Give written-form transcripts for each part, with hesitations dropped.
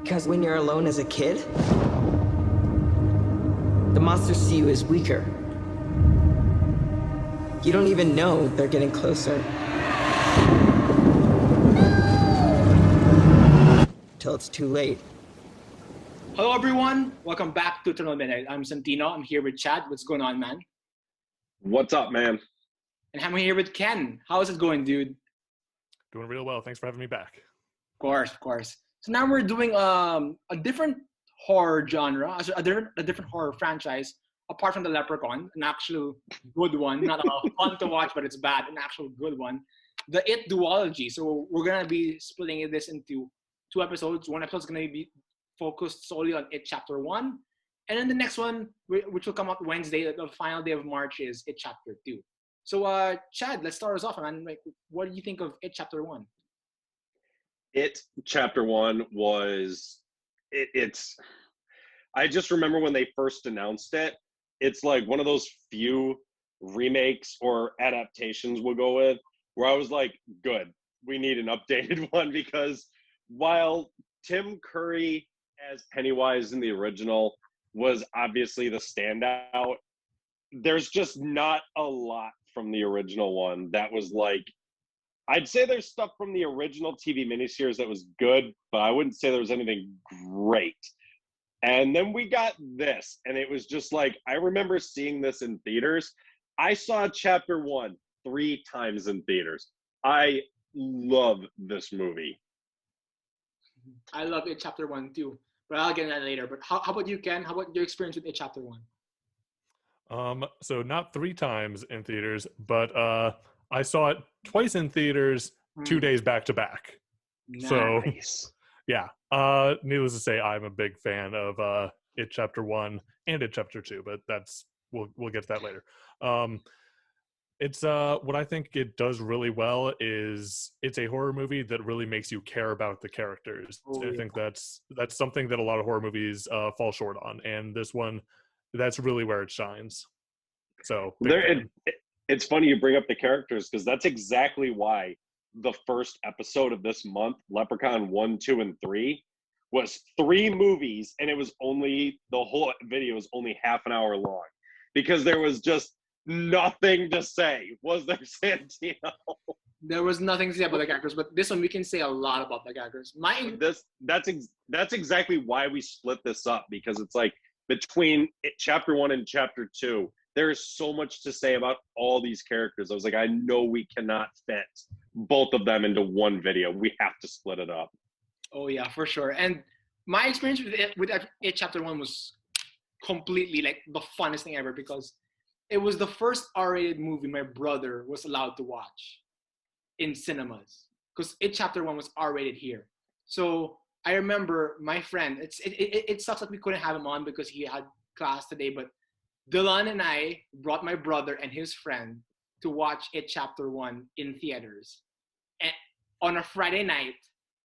Because when you're alone as a kid, the monsters see you as weaker. You don't even know they're getting closer. Till it's too late. Hello, everyone. Welcome back to Eternal Midnight. I'm Santino. I'm here with Chad. What's going on, man? What's up, man? And I'm here with Ken. How's it going, dude? Doing real well. Thanks for having me back. Of course. So now we're doing a different horror genre, a different horror franchise, apart from the Leprechaun, an actual good one, not a fun to watch, but it's bad, an actual good one. The It duology. So we're gonna be splitting this into 2 episodes. One episode is gonna be focused solely on It Chapter 1, and then the next one, which will come out Wednesday, the final day of March, is It Chapter 2. So, Chad, let's start us off, man. Like, what do you think of It Chapter 1? It Chapter 1 was, it's, I just remember when they first announced it, it's like one of those few remakes or adaptations we'll go with, where I was like, good, we need an updated one, because while Tim Curry as Pennywise in the original was obviously the standout, there's just not a lot from the original one that was like, I'd say there's stuff from the original TV miniseries that was good, but I wouldn't say there was anything great. And then we got this, and it was just like, I remember seeing this in theaters. I saw Chapter 1 3 times in theaters. I love this movie. I love It Chapter 1 too, but I'll get into that later. But how about you, Ken? How about your experience with It Chapter 1? So not 3 times in theaters, but I saw it twice in theaters, 2 days back to back. Nice. So yeah. Needless to say, I'm a big fan of It Chapter 1 and It Chapter 2, but we'll get to that later. It's what I think it does really well is it's a horror movie that really makes you care about the characters. I think that's something that a lot of horror movies fall short on, and this one, that's really where it shines. So it's funny you bring up the characters, because that's exactly why the first episode of this month, Leprechaun 1, 2, and 3, was 3 movies, and it was only, the whole video was only half an hour long, because there was just nothing to say, was there, Santino? There was nothing to say about the characters, but this one we can say a lot about the characters. That's exactly why we split this up, because it's like between Chapter 1 and Chapter 2, there is so much to say about all these characters. I was like, I know we cannot fit both of them into one video. We have to split it up. Oh yeah, for sure. And my experience with It Chapter 1 was completely like the funnest thing ever, because it was the first R-rated movie my brother was allowed to watch in cinemas, because It Chapter 1 was R-rated here. So I remember my friend, it sucks that we couldn't have him on because he had class today, but Dylan and I brought my brother and his friend to watch It Chapter 1 in theaters, and on a Friday night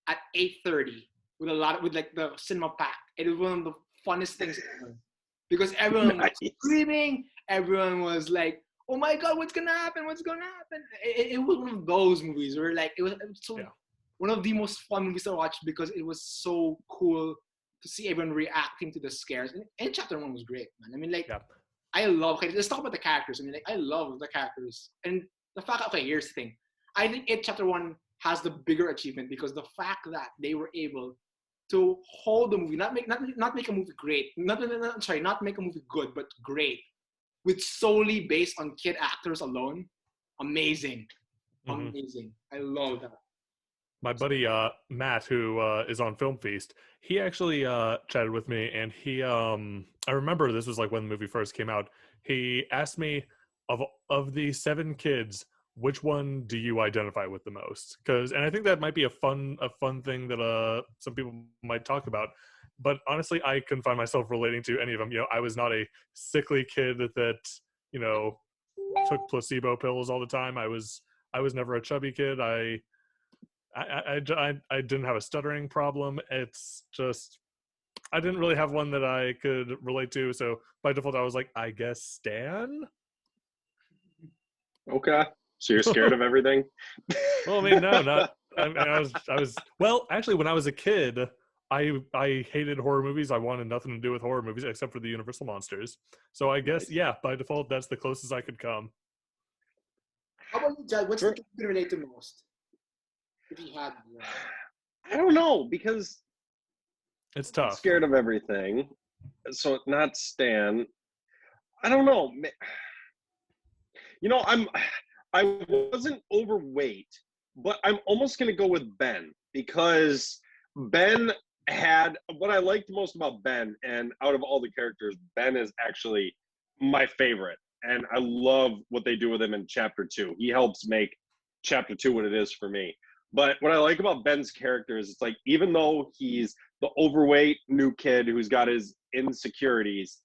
at 8:30 with like the cinema pack. It was one of the funnest things ever, because everyone was screaming. Everyone was like, "Oh my God, what's gonna happen? What's gonna happen?" It was one of those movies where like it was so one of the most fun movies to watch, because it was so cool to see everyone reacting to the scares. And Chapter 1 was great, man. I mean, like, I love. Okay, let's talk about the characters. I mean, like, I love the characters, and the fact. Okay, here's the thing. I think It Chapter 1 has the bigger achievement, because the fact that they were able to hold the movie, not make a movie great, not make a movie good, but great, with solely based on kid actors alone. Amazing. I love that. My buddy Matt, who is on Film Feast, he actually chatted with me, and he I remember this was like when the movie first came out. He asked me, of the 7 kids, which one do you identify with the most? And I think that might be a fun thing that some people might talk about. But honestly, I couldn't find myself relating to any of them. You know, I was not a sickly kid that, you know, took placebo pills all the time. I was never a chubby kid. I didn't have a stuttering problem. It's just, I didn't really have one that I could relate to. So by default, I was like, I guess Stan. Okay. So you're scared of everything? Well, I mean, no, not. I was. Well, actually, when I was a kid, I hated horror movies. I wanted nothing to do with horror movies except for the Universal monsters. So I guess, Nice. yeah, by default, that's the closest I could come. How about you, Jad? What's For- the character you relate to most? If you had one. I don't know because It's I'm tough. scared of everything. So not Stan. I don't know. You know, I wasn't overweight, but I'm almost gonna go with Ben because Ben had what I liked most about Ben, and out of all the characters, Ben is actually my favorite. And I love what they do with him in chapter 2. He helps make chapter 2 what it is for me. But what I like about Ben's character is it's like even though he's the overweight new kid who's got his insecurities,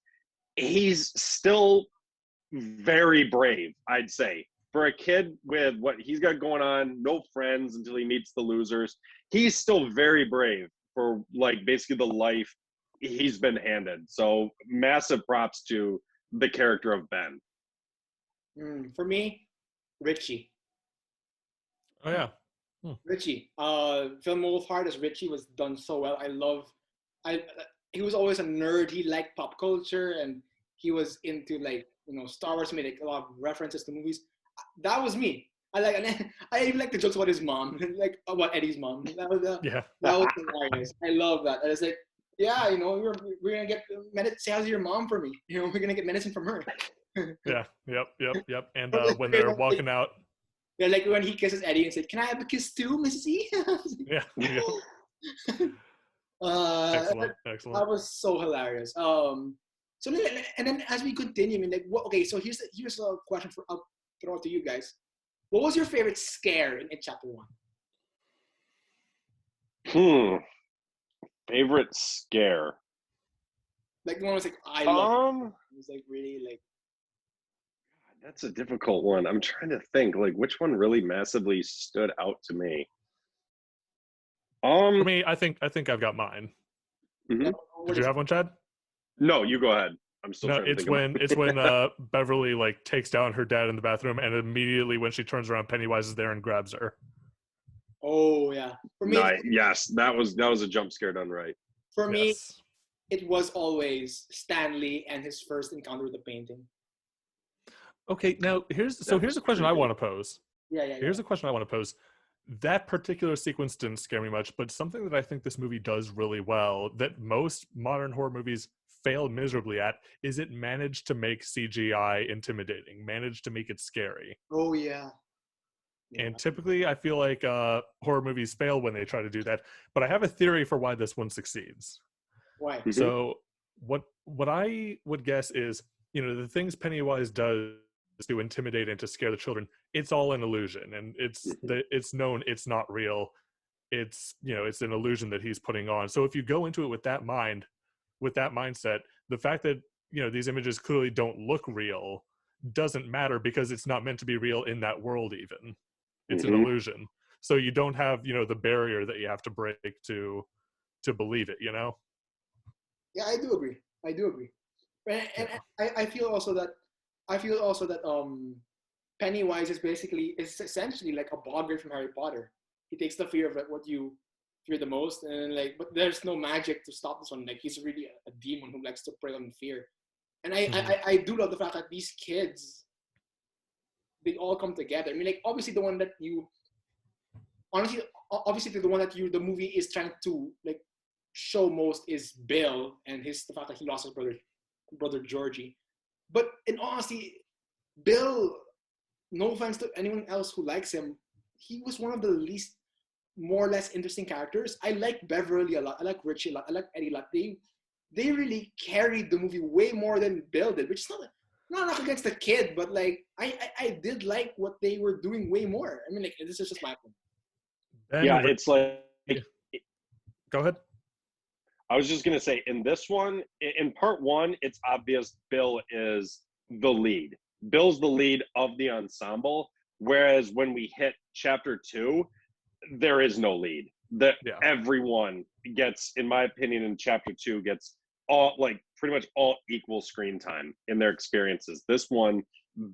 he's still very brave, I'd say. For a kid with what he's got going on, no friends until he meets the losers, he's still very brave for like basically the life he's been handed. So massive props to the character of Ben. For me, Richie. Oh yeah. Richie. Film Wolfhard as Richie was done so well. He was always a nerd. He liked pop culture and he was into like, Star Wars, made like a lot of references to movies. That was me. I even like the jokes about his mom, like about Eddie's mom. That was hilarious. I love that. And it's like, yeah, we're gonna get medicine. Say how's your mom for me? We're gonna get medicine from her. Yeah. Yep. And when they're walking out. Yeah, like when he kisses Eddie and said, "Can I have a kiss too, Mrs. E?" Yeah. Excellent. That was so hilarious. So and then as we continue, I mean, like, okay, so here's a question I'll throw it to you guys. What was your favorite scare in chapter 1? Favorite scare. Like the one was like I love. It was like really like. That's a difficult one. I'm trying to think like which one really massively stood out to me. For me, I think I've got mine. Mm-hmm. Did you have one, Chad? No, you go ahead. I'm still trying to think. It's when Beverly like takes down her dad in the bathroom, and immediately when she turns around, Pennywise is there and grabs her. Oh yeah. For me, yes, that was a jump scare done right. For me, it was always Stanley and his first encounter with the painting. Okay, now here's a question I want to pose. Yeah. Here's a question I want to pose. That particular sequence didn't scare me much, but something that I think this movie does really well that most modern horror movies fail miserably at is it managed to make CGI intimidating, managed to make it scary. Oh yeah. And typically I feel like horror movies fail when they try to do that, but I have a theory for why this one succeeds. Why? Mm-hmm. So what I would guess is, the things Pennywise does to intimidate and to scare the children, it's all an illusion, and it's known it's not real. It's it's an illusion that he's putting on. So if you go into it with that mindset, the fact that these images clearly don't look real doesn't matter because it's not meant to be real in that world. Even it's an illusion. So you don't have the barrier that you have to break to believe it. Yeah, I do agree. And I feel also that Pennywise is essentially like a boggart from Harry Potter. He takes the fear of like, what you fear the most, and but there's no magic to stop this one. Like he's really a demon who likes to prey on fear. And I do love the fact that these kids, they all come together. I mean, like obviously the one that the movie is trying to like show most is Bill and the fact that he lost his brother Georgie. But in honesty, Bill, no offense to anyone else who likes him, he was one of the least, more or less interesting characters. I like Beverly a lot. I like Richie a lot. I like Eddie a lot. They really carried the movie way more than Bill did, which is not against the kid, but like I did like what they were doing way more. I mean, like this is just my opinion. It's like. Go ahead. I was just gonna say in this one, in part 1, it's obvious Bill is the lead. Bill's the lead of the ensemble. Whereas when we hit chapter 2, there is no lead. Everyone gets, in my opinion, in chapter 2 gets pretty much all equal screen time in their experiences. This one,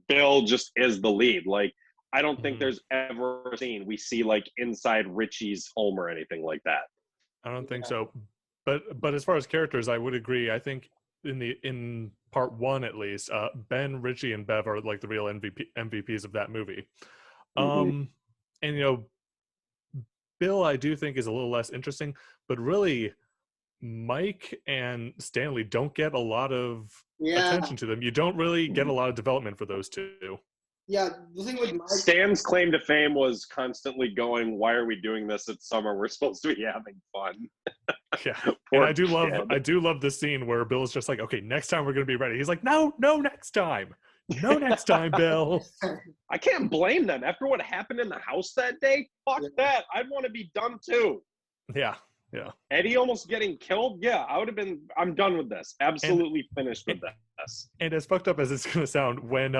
Bill just is the lead. Like I don't think there's ever a scene we see like inside Richie's home or anything like that. I don't think so. But as far as characters, I would agree. I think in part one at least, Ben, Richie, and Bev are like the real MVPs of that movie. Mhm. And Bill, I do think is a little less interesting, but really, Mike and Stanley don't get a lot of Yeah, attention to them. You don't really get a lot of development for those two. yeah. The thing with Mike, Stan's claim to fame was constantly going, "Why are we doing this? It's summer. We're supposed to be having fun." Yeah, Poor and I kid. do love the scene where Bill's just like, "Okay, next time we're gonna be ready." He's like, "No, next time, no, next time, Bill." I can't blame them. After what happened in the house that day, fuck Yeah. that. I'd want to be done too. Yeah. Eddie almost getting killed. Yeah, I would have been. I'm done with this. Absolutely finished with this. And as fucked up as it's gonna sound, when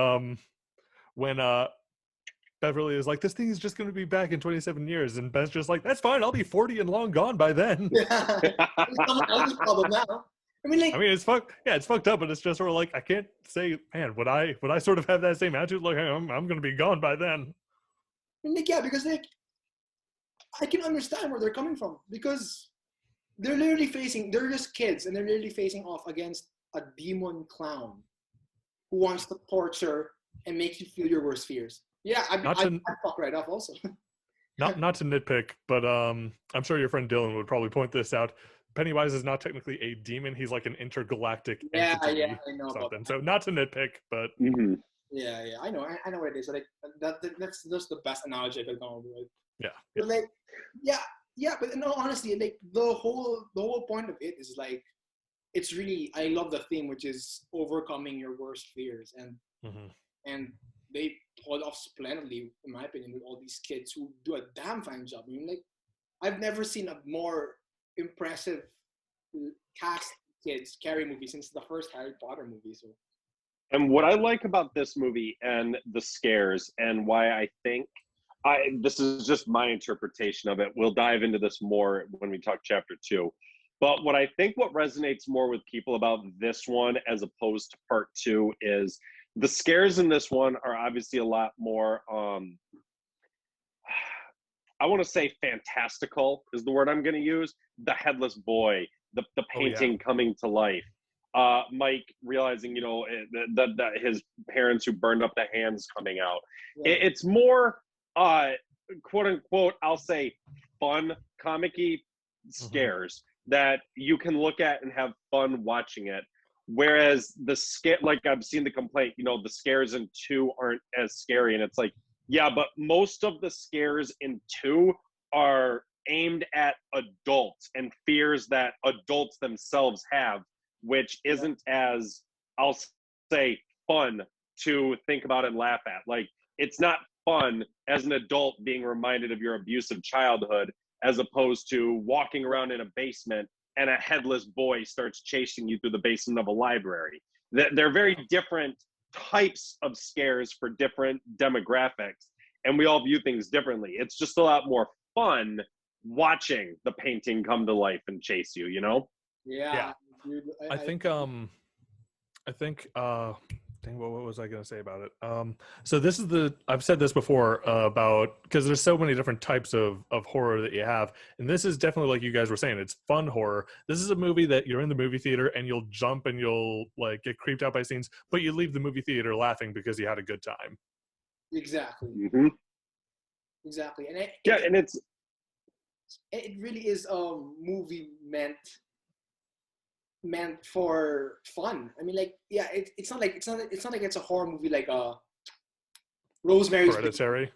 Beverly is like, "This thing is just gonna be back in 27 years," and Ben's just like, "That's fine. I'll be 40 and long gone by then." yeah, it's someone else's problem now. I mean, like, I mean, it's fucked. Yeah, it's fucked up, but it's just sort of like I can't say, man, would I sort of have that same attitude? Like, I'm gonna be gone by then. yeah, because like, I can understand where they're coming from because they're just kids, and they're literally facing off against a demon clown who wants to torture and make you feel your worst fears. Yeah, I'd fuck right off also. Not to nitpick, but I'm sure your friend Dylan would probably point this out. Pennywise is not technically a demon; he's like an intergalactic entity. I know about Something. So not to nitpick, but Mhm. Yeah, I know what it is. Like that's just the best analogy I could come up with. yeah. But like, yeah, but no, honestly, like the whole point of it is like, it's really, I love the theme, which is overcoming your worst fears, Mhm. and they pulled off splendidly, in my opinion, with all these kids who do a damn fine job. I mean, like, I've never seen a more impressive cast of kids carry movie since the first Harry Potter movie. So And what I like about this movie and the scares, and why I think this is just my interpretation of it. We'll dive into this more when we talk chapter 2. But what resonates more with people about this one as opposed to part 2 is the scares in this one are obviously a lot more I want to say fantastical is the word I'm going to use. The headless boy, the painting coming to life. Mike realizing, that his parents who burned up the hands coming out. yeah. It's more, quote unquote, I'll say fun, comic-y scares that you can look at and have fun watching it. Whereas the scare, like I've seen the complaint, the scares in 2 aren't as scary. And it's like, yeah, but most of the scares in 2 are aimed at adults and fears that adults themselves have, which isn't as, I'll say, fun to think about and laugh at. Like, it's not fun as an adult being reminded of your abusive childhood as opposed to walking around in a basement and a headless boy starts chasing you through the basement of a library. They're very different types of scares for different demographics, and we all view things differently. It's just a lot more fun watching the painting come to life and chase you, Yeah. Dude, I think dang, what was I going to say about it? So this is I've said this before about, because there's so many different types of horror that you have, and this is definitely, like you guys were saying, it's fun horror. This is a movie that you're in the movie theater and you'll jump and you'll like get creeped out by scenes, but you leave the movie theater laughing because you had a good time. exactly, Mm-hmm. exactly, and And it really is a movie meant for fun. I mean, like, yeah, it's not like it's a horror movie like Rosemary's Baby Hereditary,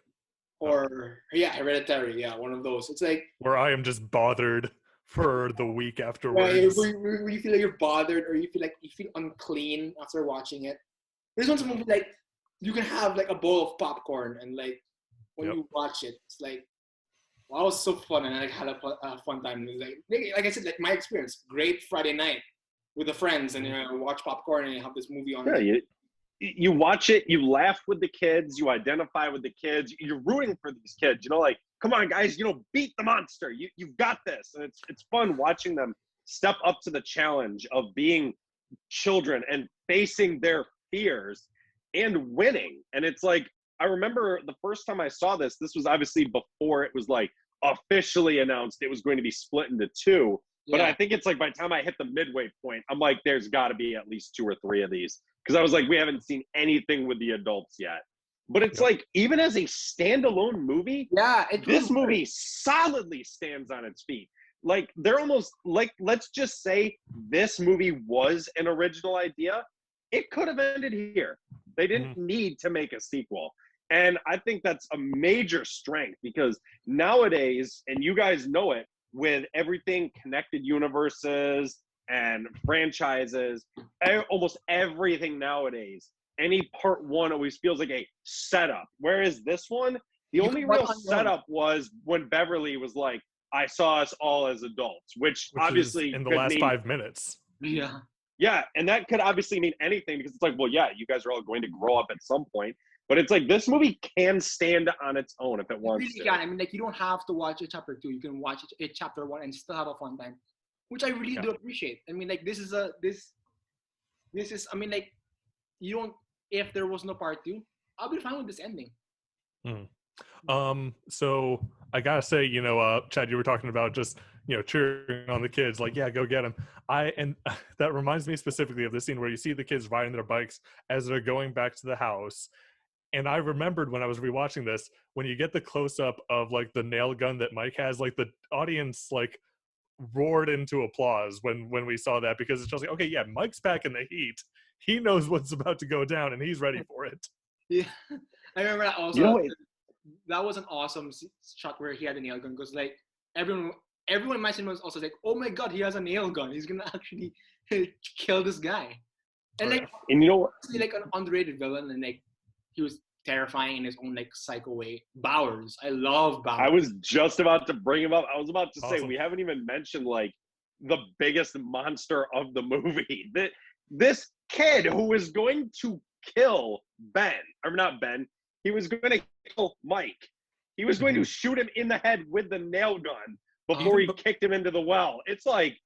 or Hereditary. Yeah, one of those. It's like where I am just bothered for the week where afterwards. you feel like you're bothered, or you feel unclean after watching it. This one's a movie like you can have like a bowl of popcorn, and like when you watch it, it's like, wow, it was so fun, and I had a fun time. It was like I said, like my experience, great Friday night with the friends, and watch popcorn and you have this movie on. yeah, you watch it, you laugh with the kids, you identify with the kids, you're rooting for these kids, like, come on guys, beat the monster, you've got this. And it's fun watching them step up to the challenge of being children and facing their fears and winning. And it's like, I remember the first time I saw this was obviously before it was like officially announced it was going to be split into 2. But I think it's like by the time I hit the midway point, I'm like, there's got to be at least 2 or 3 of these. Because I was like, we haven't seen anything with the adults yet. But it's like, even as a standalone movie, this movie solidly stands on its feet. Like, they're almost like, let's just say this movie was an original idea. It could have ended here. They didn't need to make a sequel. And I think that's a major strength because nowadays, and you guys know it, with everything connected universes and franchises, almost everything nowadays, any part 1 always feels like a setup. Whereas this one, the only real setup was when Beverly was like, I saw us all as adults, which obviously in the last 5 minutes. Yeah. Yeah, and that could obviously mean anything because it's like, well, yeah, you guys are all going to grow up at some point. But it's like this movie can stand on its own if it wants really to. can. I mean, like, you don't have to watch it chapter 2. You can watch it chapter 1 and still have a fun time, which I really do appreciate. I mean, like, this is I mean, like, you don't, if there was no part 2, I'll be fine with this ending. So I gotta say, Chad, you were talking about just, cheering on the kids, like, yeah, go get them. And that reminds me specifically of the scene where you see the kids riding their bikes as they're going back to the house. And I remembered when I was rewatching this, when you get the close-up of, like, the nail gun that Mike has, like, the audience, like, roared into applause when we saw that, because it's just like, okay, yeah, Mike's back in the heat. He knows what's about to go down, and he's ready for it. Yeah. I remember that also. That was an awesome shot where he had a nail gun, because, like, everyone in my cinema was also like, oh my god, he has a nail gun. He's going to actually kill this guy. And, like, and you know what? Like, an underrated villain, and, like, he was terrifying in his own, like, psycho way. Bowers. I love Bowers. I was just about to bring him up. I was about to say, we haven't even mentioned, like, the biggest monster of the movie. This kid who was going to kill he was going to kill Mike. He was going to shoot him in the head with the nail gun before he kicked him into the well. It's like,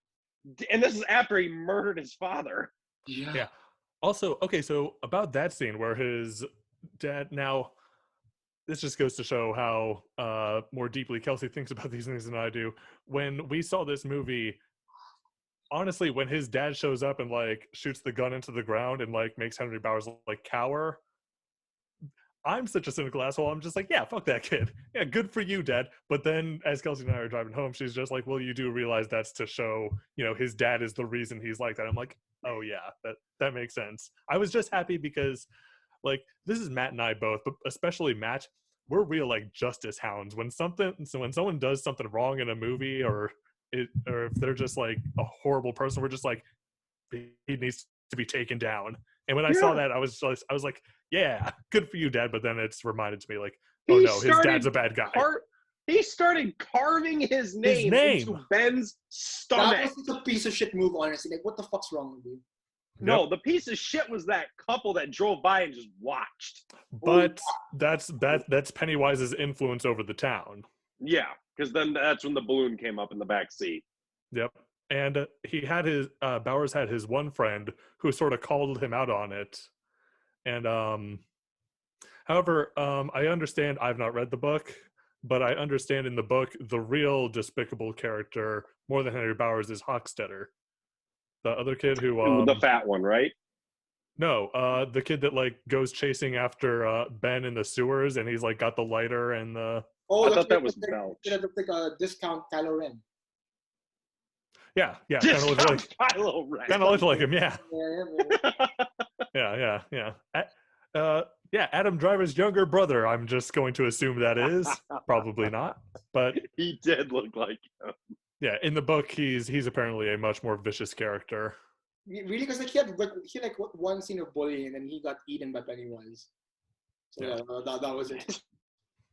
and this is after he murdered his father. Yeah. Also, okay, so about that scene where his dad, now this just goes to show how more deeply Kelsey thinks about these things than I do. When we saw this movie, honestly, when his dad shows up and, like, shoots the gun into the ground and, like, makes Henry Bowers, like, cower, I'm such a cynical asshole. I'm just like, yeah, fuck that kid. Yeah, good for you, Dad. But then as Kelsey and I are driving home, she's just like, well, you do realize that's to show, his dad is the reason he's like that. I'm like, oh yeah, that makes sense. I was just happy because, like, this is Matt and I both, but especially Matt, we're real, like, justice hounds. When someone does something wrong in a movie or if they're just, like, a horrible person, we're just like, he needs to be taken down. And when I saw that, I was like, yeah, good for you, Dad. But then it's reminded to me, like, oh no, his dad's a bad guy. He started carving his name into Ben's stomach. That was a piece of shit move, honestly. Like, what the fuck's wrong with you? No, the piece of shit was that couple that drove by and just watched. But that's Pennywise's influence over the town. Yeah, because then that's when the balloon came up in the back seat. Yep. And he had Bowers had his one friend who sort of called him out on it. And however, I understand, I've not read the book, but I understand in the book the real despicable character more than Henry Bowers is Hockstetter, the other kid who the fat one, right? No, the kid that, like, goes chasing after Ben in the sewers, and he's, like, got the lighter and the. Oh, I thought that was Belch. It looked like a discount Kylo Ren. Yeah, kind of looked like him. Yeah. Yeah, Adam Driver's younger brother. I'm just going to assume that is probably not, but he did look like him. Yeah, in the book, he's apparently a much more vicious character. Really, because, like, he had one scene of bullying, and then he got eaten by Pennywise. So yeah, that was it.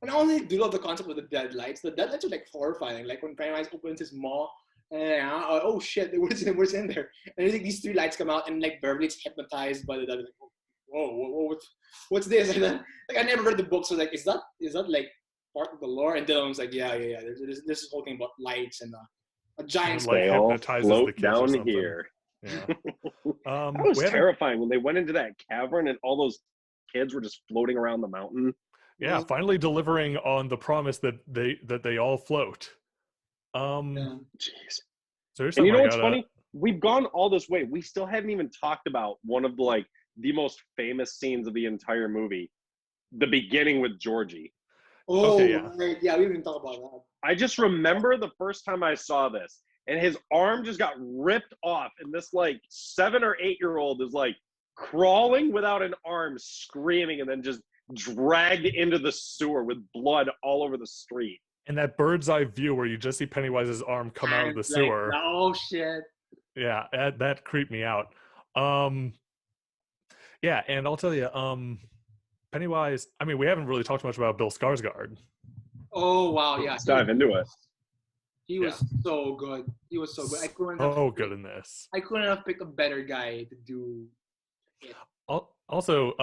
And I only do love the concept of the deadlights. The deadlights are, like, horrifying. Like, when Pennywise opens his maw. Oh shit! What's in there? And then, like, these 3 lights come out, and, like, Beverly's hypnotized by the like, whoa, what's this? And then, like, I never read the book, so, like, is that like part of the lore? And Dylan was like, yeah. There's this whole thing about lights and a giant spell. They all float down here. Yeah. That was terrifying when they went into that cavern and all those kids were just floating around the mountain. Yeah, finally delivering on the promise that they all float. Jeez. So here's And you something know I what's gotta. funny? We've gone all this way. We still haven't even talked about one of the most famous scenes of the entire movie, the beginning with Georgie. Oh, Okay, yeah. right. Yeah, we didn't talk about that. I just remember the first time I saw this, and his arm just got ripped off, and this like 7 or 8-year-old is like crawling without an arm, screaming, and then just dragged into the sewer with blood all over the street. And that bird's eye view where you just see Pennywise's arm come out of the And, sewer. Like, oh shit. Yeah, that creeped me out. Yeah, and I'll tell you, Pennywise. I mean, we haven't really talked much about Bill Skarsgard. Oh wow, yeah. Let's dive into it. He was so good. He was so good. Good in this. I couldn't have picked a better guy to do it. Also,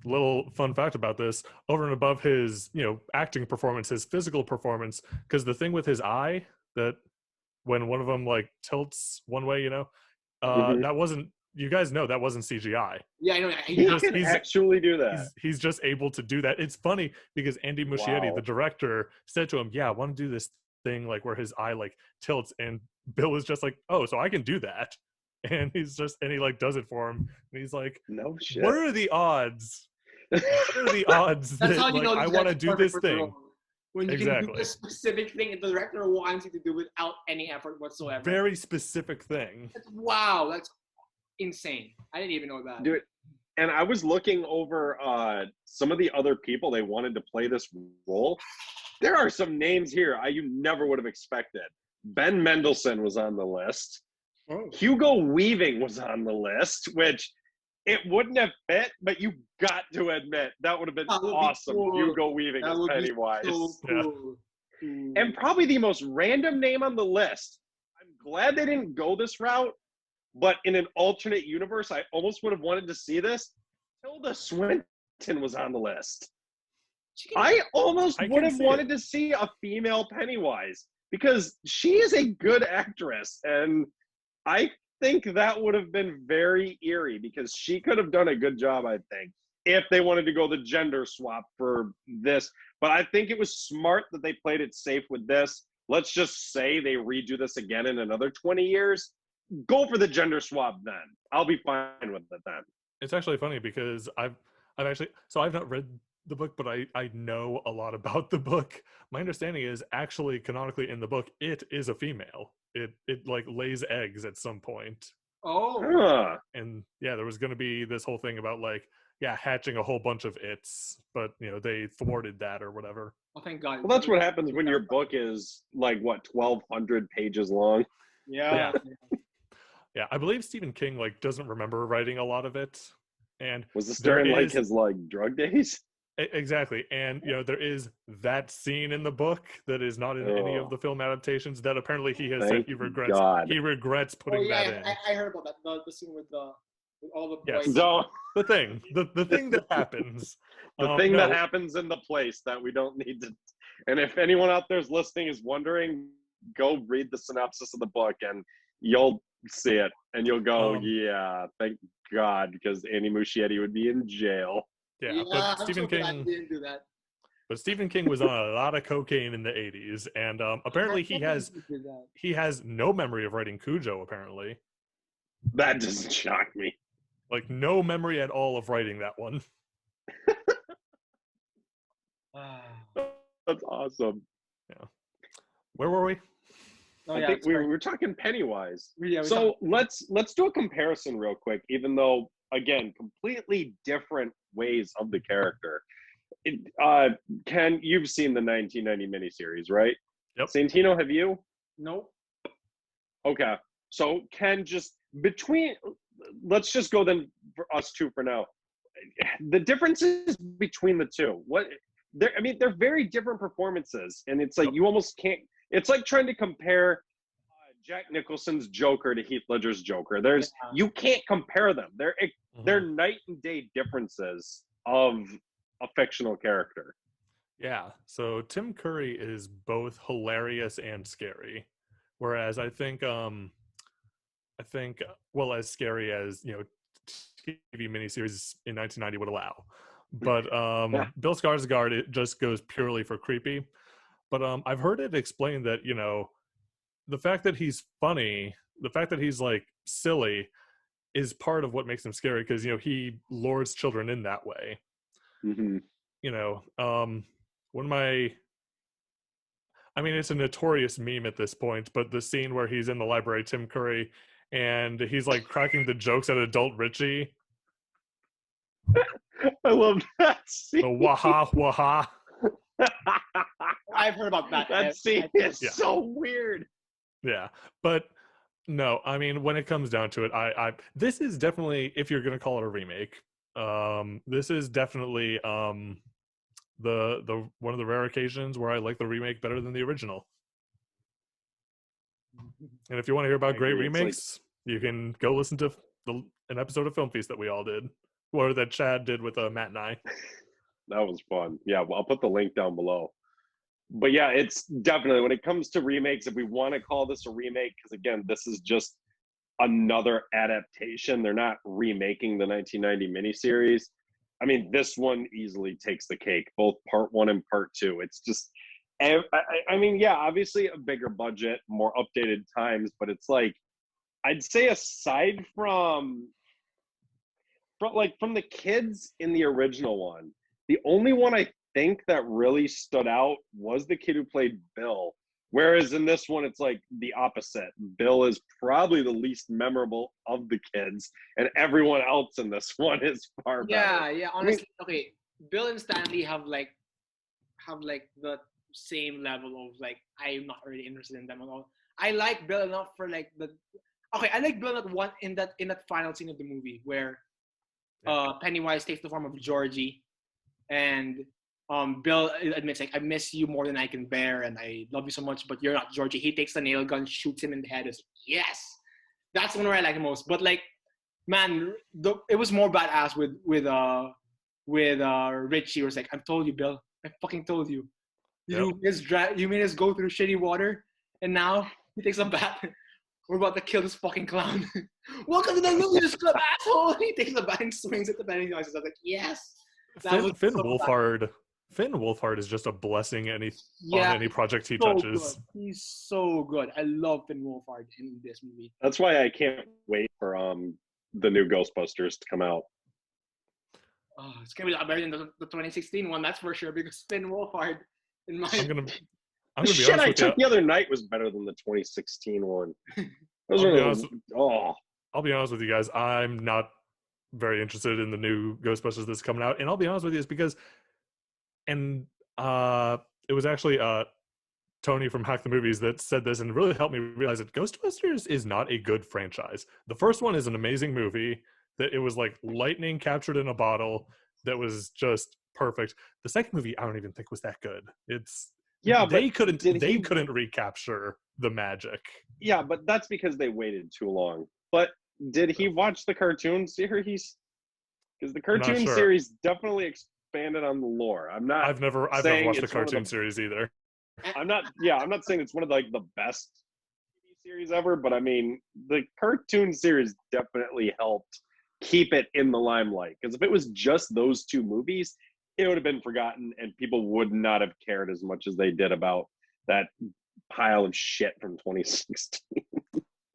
little fun fact about this: over and above his, acting performance, his physical performance, because the thing with his eye, that when one of them like tilts one way, that wasn't. You guys know that wasn't CGI. Yeah, I know. He can actually do that. He's just able to do that. It's funny because Andy Muschietti, the director, said to him, "Yeah, I want to do this thing like where his eye like tilts," and Bill is just like, "Oh, so I can do that." And he like does it for him, and he's like, "No shit. What are the odds? What are the odds that like, I want to do this thing?" When you can do a specific thing and the director wants you to do without any effort whatsoever. Very specific thing. Wow, that's insane. I didn't even know that. Dude, and I was looking over some of the other people they wanted to play this role. There are some names here you never would have expected. Ben Mendelsohn was on the list. Oh. Hugo Weaving was on the list, which it wouldn't have fit, but you got to admit that would have been awesome. Cool. Hugo Weaving as Pennywise. So cool. And probably the most random name on the list. I'm glad they didn't go this route, but in an alternate universe, I almost would have wanted to see this. Tilda Swinton was on the list. I almost would have wanted to see a female Pennywise because she is a good actress, and I think that would have been very eerie because she could have done a good job, I think, if they wanted to go the gender swap for this. But I think it was smart that they played it safe with this. Let's just say they redo this again in another 20 years. Go for the gender swap then. I'll be fine with it then. It's actually funny because I've not read the book, but I know a lot about the book. My understanding is actually canonically in the book, it is a female. It like lays eggs at some point. Oh. Huh. And yeah, there was going to be this whole thing about like, hatching a whole bunch of its, but they thwarted that or whatever. Oh, thank God. Well, that's what happens when your book is like 1,200 pages long. Yeah. Yeah, I believe Stephen King like doesn't remember writing a lot of it. And was this during like his like drug days? Exactly. And there is that scene in the book that is not in any of the film adaptations that apparently he has said he regrets putting that in. I heard about that. The scene with all the boys. Yes. So, the thing that happens. That happens in the place that we don't need to. And if anyone out there is listening is wondering, go read the synopsis of the book and you'll see it and you'll go, yeah, thank God, because Andy Muschietti would be in jail. Yeah, but Stephen King didn't do that. But Stephen King was on a lot of cocaine in the 80s, and apparently he has no memory of writing Cujo, apparently. That doesn't shock me. Like, no memory at all of writing that one. That's awesome. Yeah. Where were we? I think we were talking Pennywise. So let's do a comparison real quick, even though, again, completely different ways of the character. Ken, you've seen the 1990 miniseries, right? Yep. Santino, have you? Nope. Okay. So Ken, let's just go then for us two for now. The differences between the two, they're very different performances, and it's like you almost can't. It's like trying to compare Jack Nicholson's Joker to Heath Ledger's Joker. You can't compare them. They're night and day differences of a fictional character. Yeah. So Tim Curry is both hilarious and scary, whereas I think as scary as TV miniseries in 1990 would allow. But Bill Skarsgård, it just goes purely for creepy. But I've heard it explained that the fact that he's funny, the fact that he's like silly, is part of what makes him scary because he lures children in that way. Mm-hmm. One of my, I mean, it's a notorious meme at this point, but the scene where he's in the library, Tim Curry, and he's like cracking the jokes at adult Richie. I love that scene. The waha waha. I've heard about that. That scene is so weird. Yeah, but no, I mean, when it comes down to it, I this is definitely, if you're gonna call it a remake, this is definitely the one of the rare occasions where I like the remake better than the original. And if you want to hear about great remakes, you can go listen to an episode of Film Feast that we all did, or that Chad did with Matt and I. That was fun. Yeah, well, I'll put the link down below. But yeah, it's definitely, when it comes to remakes, if we want to call this a remake, because again, this is just another adaptation. They're not remaking the 1990 miniseries. I mean, this one easily takes the cake, both part 1 and part 2. It's just, I mean, yeah, obviously a bigger budget, more updated times, but it's like, I'd say aside from the kids in the original one, the only one I think that really stood out was the kid who played Bill. Whereas in this one, it's like the opposite. Bill is probably the least memorable of the kids, and everyone else in this one is far better. Yeah. Honestly, okay. Bill and Stanley have like the same level of like, I'm not really interested in them at all. I like Bill enough for like I like Bill in that final scene of the movie where Pennywise takes the form of Georgie, and Bill admits, like, I miss you more than I can bear, and I love you so much, but you're not Georgie. He takes the nail gun, shoots him in the head. It's yes, that's the one where I like the most. But like, man, it was more badass with Richie. Was like, I've told you, Bill. I fucking told you. You made us go through shitty water, and now he takes a bath. We're about to kill this fucking clown. Welcome to the Losers Club, asshole. He takes a bath and swings at the Pennywise. I was like, yes. Finn Wolfhard is just a blessing on any project he touches. Good. He's so good. I love Finn Wolfhard in this movie. That's why I can't wait for the new Ghostbusters to come out. Oh, it's gonna be a lot better than the 2016 one, that's for sure. Because Finn Wolfhard, in my I'm gonna be the shit I took the other night was better than the 2016 one. I'll be honest with you guys. I'm not very interested in the new Ghostbusters that's coming out, and I'll be honest with you, it's because, and it was actually Tony from Hack the Movies that said this, and really helped me realize that Ghostbusters is not a good franchise. The first one is an amazing movie, that it was like lightning captured in a bottle, that was just perfect. The second movie, I don't even think was that good. They couldn't recapture the magic. Yeah, but that's because they waited too long. But did he watch the cartoon series? Because the cartoon series definitely expanded on the lore. I've never watched the cartoon series either. I'm not saying it's one of the best TV series ever, but I mean, the cartoon series definitely helped keep it in the limelight. Because if it was just those two movies, it would have been forgotten, and people would not have cared as much as they did about that pile of shit from 2016.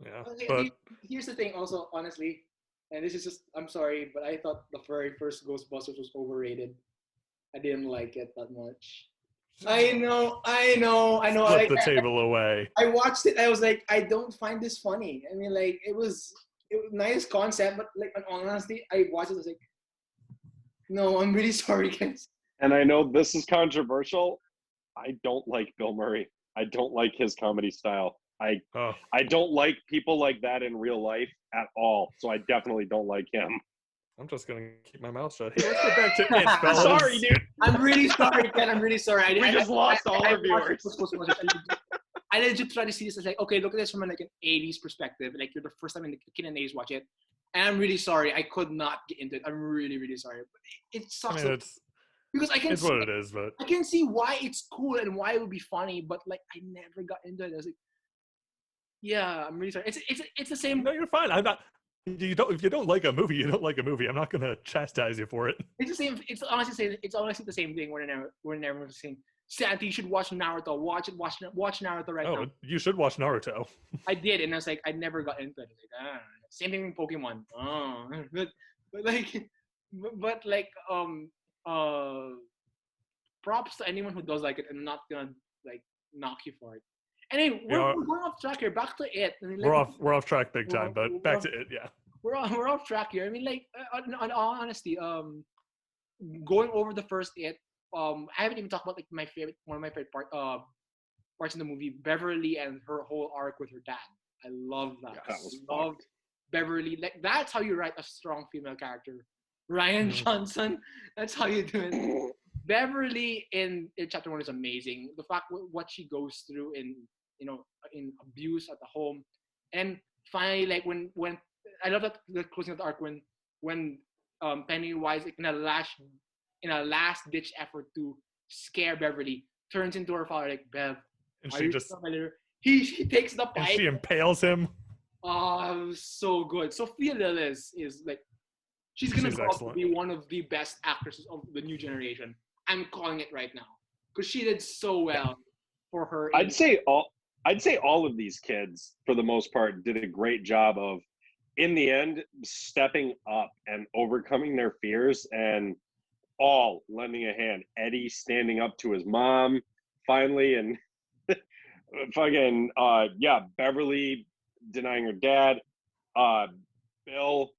Yeah, but here's the thing also, honestly, and this is just, I'm sorry, but I thought the very first Ghostbusters was overrated. I didn't like it that much. I know. Flip the table away. I watched it, I was like, I don't find this funny. I mean, like, it was nice concept, but like, honestly, I watched it, I was like, no, I'm really sorry, guys. And I know this is controversial. I don't like Bill Murray. I don't like his comedy style. I don't like people like that in real life at all. So I definitely don't like him. I'm just gonna keep my mouth shut. Hey, let's get back to it, fellas. Sorry, dude. I'm really sorry, Ken. I'm really sorry. We just lost all our viewers. I legit try to see this as like, okay, look at this from like an 80s perspective. Like, you're the first time in the kid in the 80s watch it. And I'm really sorry. I could not get into it. I'm really, really sorry. But it sucks. I mean, because I can it's see, what it is, but I can see why it's cool and why it would be funny, but like, I never got into it. I was like, yeah, I'm really sorry. It's the same. No, you're fine. I'm not. If you don't like a movie, you don't like a movie. I'm not gonna chastise you for it. It's the same. It's honestly the same thing. We're never saying Santi, you should watch Naruto. Watch Naruto right now. You should watch Naruto. I did, and I was like, I never got into it. Like, same thing with Pokemon. But like, props to anyone who does like it. I'm not gonna like knock you for it. Anyway, we're going off track here. Back to it. I mean, like, we're off track big time, but back to it. Yeah. We're off track here. I mean, like, on all honesty, going over the first it, I haven't even talked about like one of my favorite parts in the movie, Beverly and her whole arc with her dad. I love that. Yeah, that was I love Beverly. Like, that's how you write a strong female character. Ryan Johnson, that's how you do it. Beverly in chapter 1 is amazing. The fact what she goes through in abuse at the home, and finally, like when I love that the closing of the arc when Pennywise, like, in a last ditch effort to scare Beverly, turns into her father, like, Bev, and she just he takes the pipe and she impales him. Oh, it was so good. Sophia Lillis is like, she's gonna grow up to be one of the best actresses of the new generation. I'm calling it right now because she did so well for her. I'd say all of these kids, for the most part, did a great job of, in the end, stepping up and overcoming their fears and all lending a hand. Eddie standing up to his mom finally, and fucking Beverly denying her dad, Bill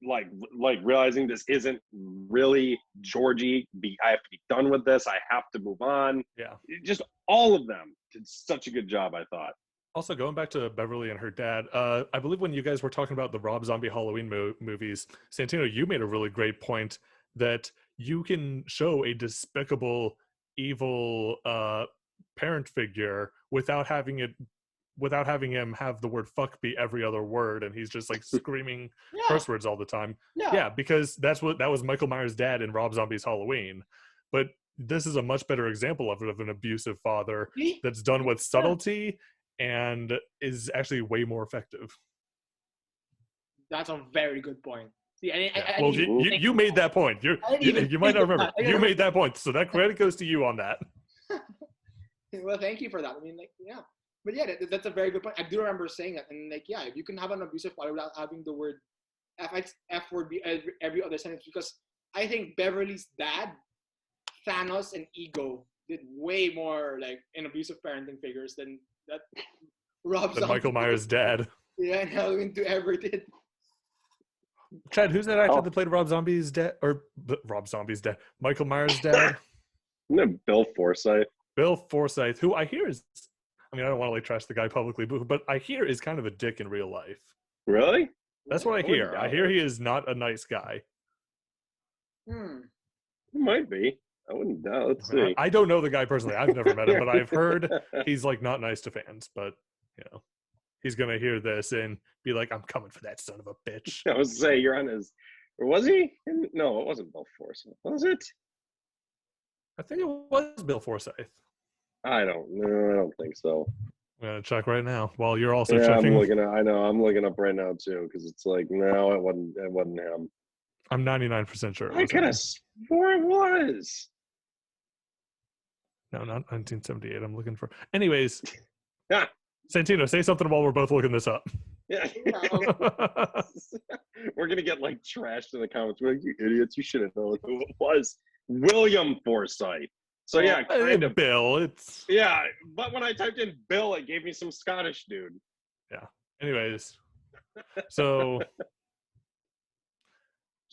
like realizing this isn't really Georgie. I have to be done with this. I have to move on. Yeah, just all of them did such a good job, I thought. Also, going back to Beverly and her dad, I believe when you guys were talking about the Rob Zombie Halloween movies, Santino, you made a really great point that you can show a despicable, evil parent figure without having him have the word fuck be every other word, and he's just like screaming curse words all the time. Yeah, because that was Michael Myers' dad in Rob Zombie's Halloween. But this is a much better example of an abusive father that's done with subtlety and is actually way more effective. That's a very good point. See, you made that point. You might not remember. You made that point, so that credit goes to you on that. Well, thank you for that. I mean, like, yeah. But yeah, that's a very good point. I do remember saying that. And like, yeah, if you can have an abusive father without having the word F word be every other sentence, because I think Beverly's dad, Thanos, and Ego did way more like in abusive parenting figures than that Rob Zombie. Michael Myers' dad. Yeah, and Halloween 2 ever did. Chad, who's that actor that played Rob Zombie's dad? Or Rob Zombie's dad? Michael Myers' dad? Bill Forsyth. Bill Forsyth, who I hear is, I mean, I don't want to like trash the guy publicly, but I hear is kind of a dick in real life. Really? That's what I hear. I hear he is not a nice guy. He might be. I wouldn't doubt. Let's see. I don't know the guy personally. I've never met him, but I've heard he's like not nice to fans. But you know, he's gonna hear this and be like, "I'm coming for that son of a bitch." I was say you're on his. Or was he? No, it wasn't Bill Forsyth. Was it? I think it was Bill Forsyth. I don't think so. I'm gonna check right now while you're also checking. I'm looking up right now too, because it's like, no, it wasn't him. I'm 99% sure. I could have swore it was. No, not 1978. I'm looking for. Anyways, Santino, say something while we're both looking this up. Yeah. We're gonna get like trashed in the comments. We're like, you idiots! You should have known who it was. William Forsythe. So yeah, kind of Bill. It's but when I typed in Bill, it gave me some Scottish dude. Yeah. Anyways, so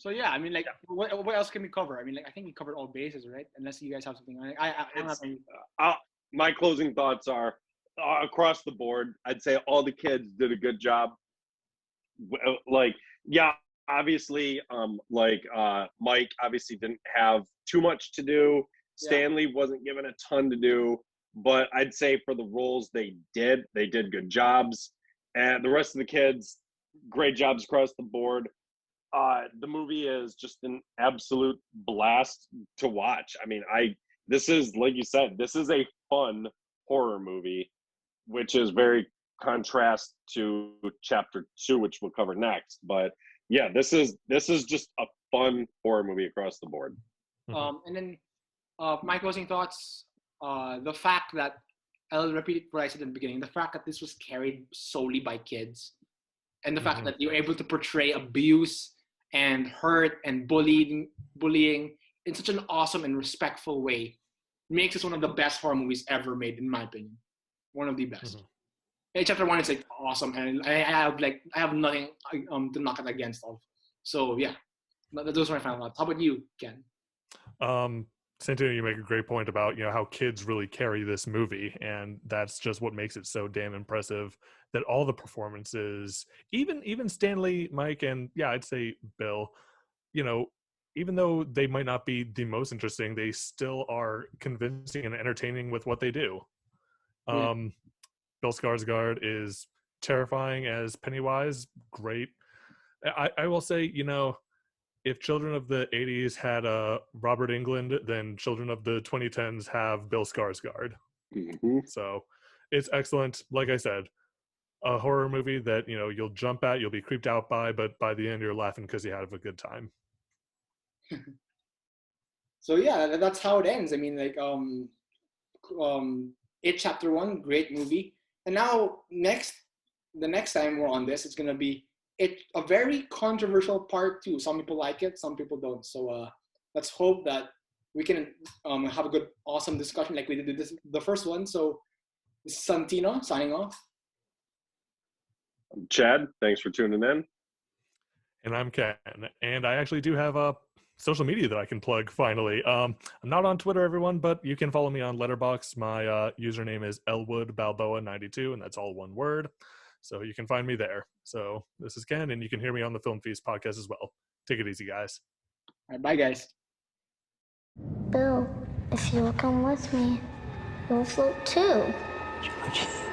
yeah, I mean, like, what else can we cover? I mean, like, I think we covered all bases, right? Unless you guys have something. I don't have any. My closing thoughts are across the board. I'd say all the kids did a good job. Like, yeah, obviously, Mike obviously didn't have too much to do. Stanley wasn't given a ton to do, but I'd say for the roles they did good jobs. And the rest of the kids, great jobs across the board. The movie is just an absolute blast to watch. I mean, this is, like you said, this is a fun horror movie, which is very contrast to chapter 2, which we'll cover next. But yeah, this is just a fun horror movie across the board. And then my closing thoughts, the fact that I'll repeat what I said in the beginning. The fact that this was carried solely by kids, and the fact Mhm. that you're able to portray abuse and hurt and bullying in such an awesome and respectful way makes this one of the best horror movies ever made, in my opinion. One of the best. Mhm. And chapter one is like awesome, and I have nothing to knock it against of. So yeah, those are my final thoughts. How about you, Ken? Um, Santino, you make a great point about how kids really carry this movie, and that's just what makes it so damn impressive. That all the performances, even Stanley, Mike, and yeah, I'd say Bill, you know, even though they might not be the most interesting, they still are convincing and entertaining with what they do. Yeah. Bill Skarsgard is terrifying as Pennywise. Great. I will say, if children of the 80s had Robert Englund, then children of the 2010s have Bill Skarsgard. Mhm. So it's excellent. Like I said, a horror movie that, you'll jump at, you'll be creeped out by, but by the end you're laughing because you had a good time. So yeah, that's how it ends. I mean, like it chapter one, great movie. And now the next time we're on this, it's gonna be a very controversial part two. Some people like it, some people don't. So let's hope that we can have a good, awesome discussion like we did the first one. So this is Santino signing off. Chad, thanks for tuning in. And I'm Ken, and I actually do have a social media that I can plug finally. I'm not on Twitter, everyone, but you can follow me on Letterboxd. My username is elwoodbalboa92, and that's all one word. So you can find me there. So this is Ken, and you can hear me on the Film Feast podcast as well. Take it easy, guys. All right, bye guys. Bill, if you will come with me, you'll float too. Georgie.